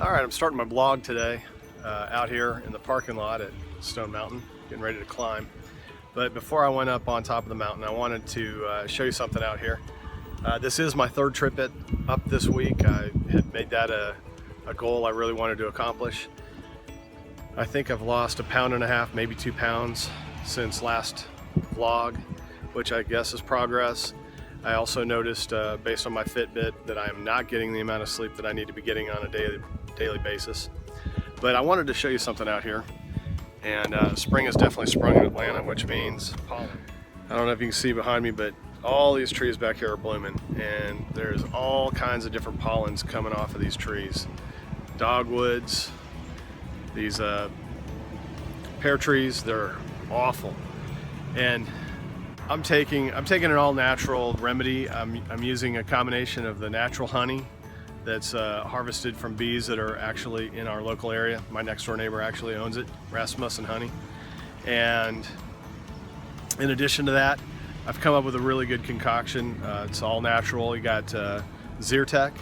All right, I'm starting my vlog today out here in the parking lot at Stone Mountain, getting ready to climb. But before I went up on top of the mountain, I wanted to show you something out here. This is my third trip up this week. I had made that a goal I really wanted to accomplish. I think I've lost 1.5 pounds, maybe 2 pounds since last vlog, which I guess is progress. I also noticed based on my Fitbit that I am not getting the amount of sleep that I need to be getting on a daily basis. But I wanted to show you something out here. And spring has definitely sprung in Atlanta, which means pollen. I don't know if you can see behind me, but all these trees back here are blooming, and there's all kinds of different pollens coming off of these trees. Dogwoods, these pear trees, they're awful. And I'm taking an all natural remedy. I'm using a combination of the natural honey that's harvested from bees that are actually in our local area. My next door neighbor actually owns it, Rasmussen Honey. And in addition to that, I've come up with a really good concoction. It's all natural. You got Zyrtec,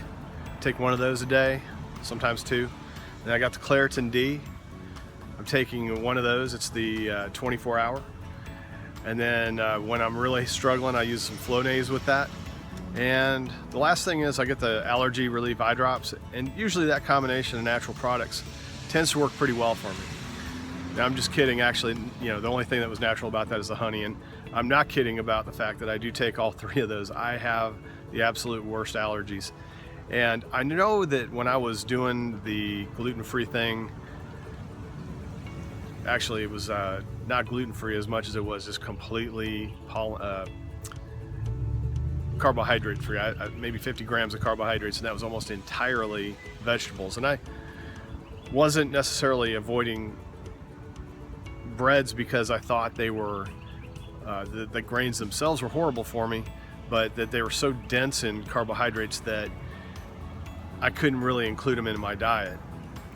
take one of those a day, sometimes two. Then I got the Claritin D. I'm taking one of those, it's the 24 hour. And then when I'm really struggling, I use some Flonase with that. And the last thing is I get the allergy relief eye drops, and usually that combination of natural products tends to work pretty well for me. Now I'm just kidding, actually, the only thing that was natural about that is the honey, and I'm not kidding about the fact that I do take all three of those. I have the absolute worst allergies. And I know that when I was doing the gluten-free thing, actually it was not gluten-free as much as it was just completely carbohydrate free. Maybe 50 grams of carbohydrates, and that was almost entirely vegetables. And I wasn't necessarily avoiding breads because I thought they were the grains themselves were horrible for me, but that they were so dense in carbohydrates that I couldn't really include them in my diet.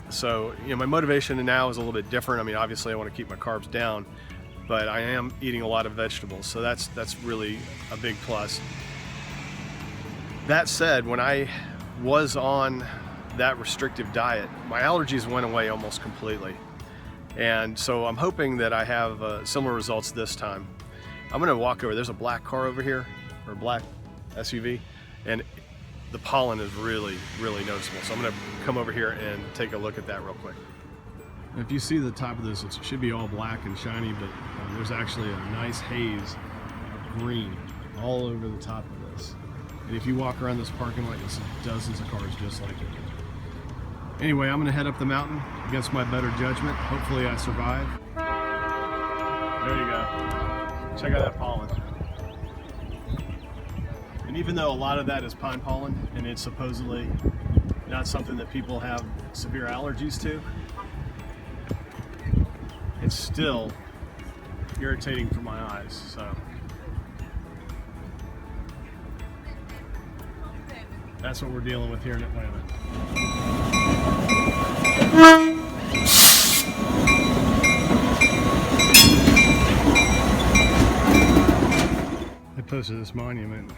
So my motivation now is a little bit different. I mean, obviously I want to keep my carbs down, but I am eating a lot of vegetables, so that's really a big plus. That said, when I was on that restrictive diet, my allergies went away almost completely. And so I'm hoping that I have similar results this time. I'm gonna walk over, there's a black car over here, or a black SUV, and the pollen is really, really noticeable. So I'm gonna come over here and take a look at that real quick. If you see the top of this, it should be all black and shiny, but there's actually a nice haze of green all over the top of this. And if you walk around this parking lot, you'll see dozens of cars just like it. Anyway, I'm gonna head up the mountain against my better judgment. Hopefully I survive. There you go. Check out that pollen. And even though a lot of that is pine pollen, and it's supposedly not something that people have severe allergies to, it's still irritating for my eyes. So that's what we're dealing with here in Atlanta. I posted this monument.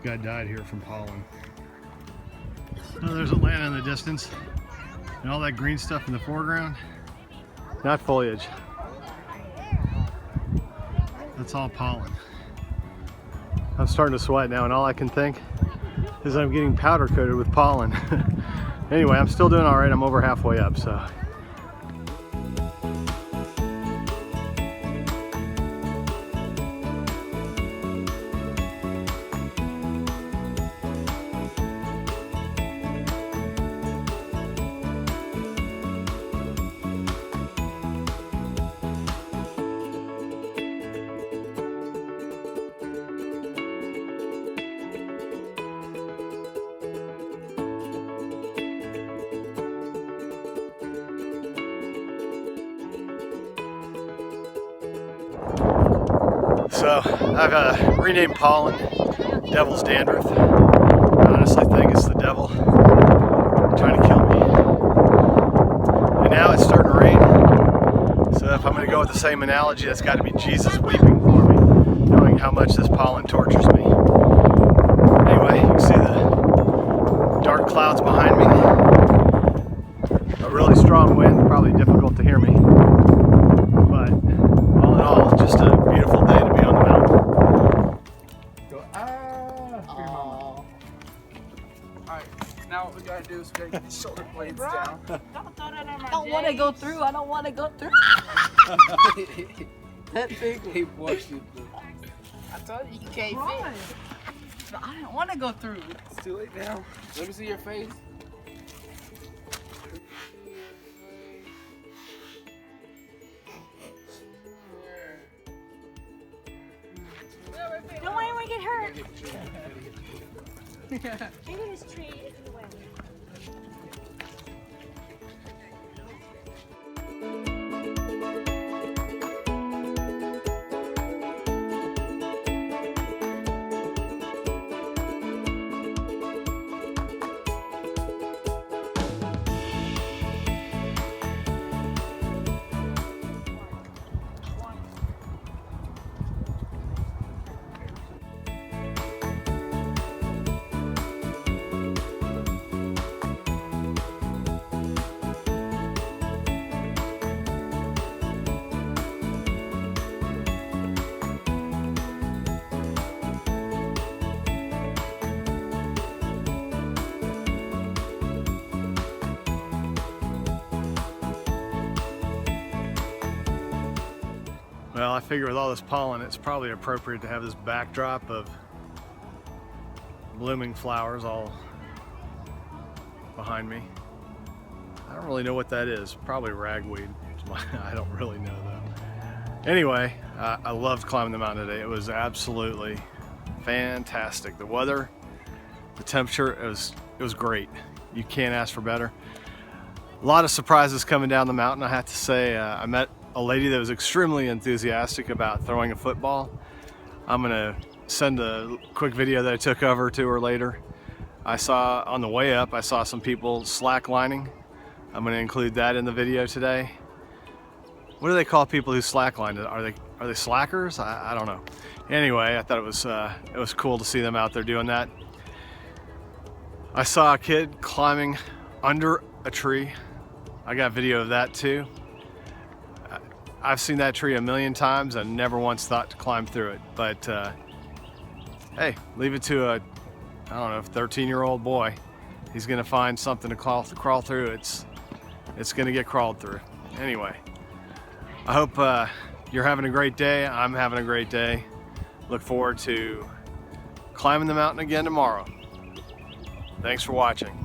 Guy died here from pollen. Oh, there's Atlanta in the distance, and all that green stuff in the foreground. Not foliage. That's all pollen. I'm starting to sweat now, and all I can think is I'm getting powder coated with pollen. Anyway, I'm still doing all right. I'm over halfway up, so. So I've renamed pollen Devil's Dandruff. I honestly think it's the devil trying to kill me. And now it's starting to rain. So if I'm going to go with the same analogy, that's got to be Jesus weeping for me, knowing how much this pollen tortures me. Anyway, you can see the dark clouds behind me. really strong wind, probably difficult to hear me. But all in all, just a beautiful day to be on the mountain. Go, Alright, now what we gotta do is we gotta get the shoulder blades down. I don't want to go through. I don't want to go through. That big one. He pushed you. I told you you can't fit. But I don't want to go through. It's too late now. Let me see your face. Don't want anyone to get hurt. Maybe this tree is in the way. Well, I figure with all this pollen, it's probably appropriate to have this backdrop of blooming flowers all behind me. I don't really know what that is. Probably ragweed. I don't really know though. Anyway, I loved climbing the mountain today. It was absolutely fantastic. The weather, the temperature, it was great. You can't ask for better. A lot of surprises coming down the mountain, I have to say. I met a lady that was extremely enthusiastic about throwing a football. I'm gonna send a quick video that I took over to her later. I saw on the way up, I saw some people slacklining. I'm gonna include that in the video today. What do they call people who slackline? Are they slackers? I don't know. Anyway, I thought it was cool to see them out there doing that. I saw a kid climbing under a tree. I got video of that too. I've seen that tree a million times and never once thought to climb through it. But hey, leave it to a, I don't know, 13-year-old boy. He's gonna find something to crawl through. It's gonna get crawled through. Anyway, I hope you're having a great day. I'm having a great day. Look forward to climbing the mountain again tomorrow. Thanks for watching.